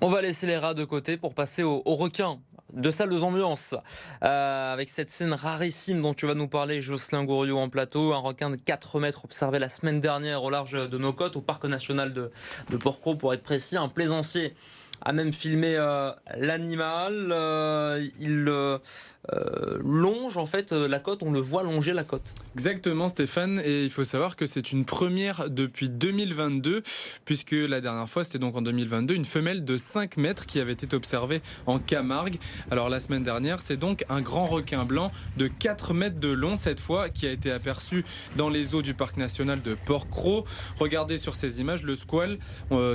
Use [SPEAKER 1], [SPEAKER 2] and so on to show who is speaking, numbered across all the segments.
[SPEAKER 1] On va laisser les rats de côté pour passer aux requins. De salles d'ambiance, avec cette scène rarissime dont tu vas nous parler, Jocelyn Gouriot, en plateau. Un requin de 4 mètres observé la semaine dernière au large de nos côtes, au parc national de Porquerolles pour être précis. Un plaisancier a même filmé l'animal. Il longe en fait la côte, on le voit longer la côte.
[SPEAKER 2] Exactement, Stéphane, et il faut savoir que c'est une première depuis 2022, puisque la dernière fois, c'était donc en 2022, une femelle de 5 mètres qui avait été observée en Camargue. Alors la semaine dernière, c'est donc un grand requin blanc de 4 mètres de long cette fois, qui a été aperçu dans les eaux du parc national de Porquerolles. Regardez sur ces images, le squale,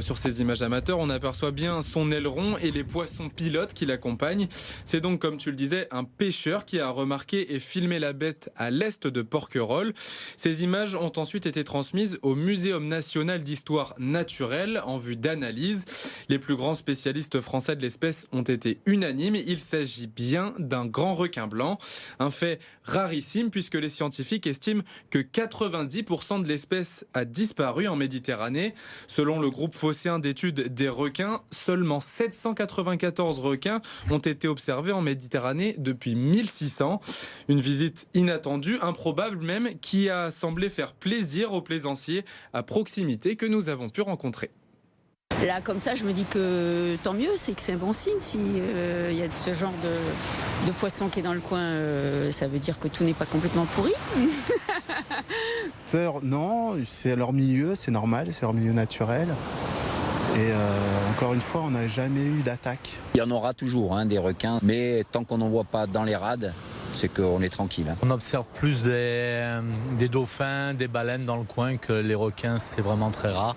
[SPEAKER 2] sur ces images amateurs, on aperçoit bien son aileron et les poissons pilotes qui l'accompagnent. C'est donc, comme tu le disais, un pêcheur qui a remarqué et filmé la bête à l'est de Porquerolles. Ces images ont ensuite été transmises au Muséum national d'histoire naturelle en vue d'analyse. Les plus grands spécialistes français de l'espèce ont été unanimes. Il s'agit bien d'un grand requin blanc. Un fait rarissime puisque les scientifiques estiment que 90% de l'espèce a disparu en Méditerranée. Selon le groupe phocéen d'études des requins, seulement 794 requins ont été observés en Méditerranée depuis 1600. Une visite inattendue, improbable même, qui a semblé faire plaisir aux plaisanciers à proximité que nous avons pu rencontrer.
[SPEAKER 3] Là, comme ça, je me dis que tant mieux, c'est que c'est un bon signe. Si y a ce genre de poisson qui est dans le coin, ça veut dire que tout n'est pas complètement pourri.
[SPEAKER 4] Peur, non, c'est leur milieu, c'est normal, c'est leur milieu naturel. Et encore une fois, on n'a jamais eu d'attaque.
[SPEAKER 5] Il y en aura toujours des requins, mais tant qu'on n'en voit pas dans les rades, c'est qu'on est tranquille.
[SPEAKER 6] On observe plus des dauphins, des baleines dans le coin que les requins, c'est vraiment très rare.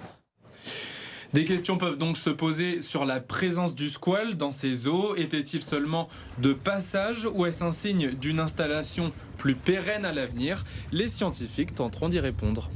[SPEAKER 2] Des questions peuvent donc se poser sur la présence du squale dans ces eaux. Était-il seulement de passage ou est-ce un signe d'une installation plus pérenne à l'avenir? Les scientifiques tenteront d'y répondre.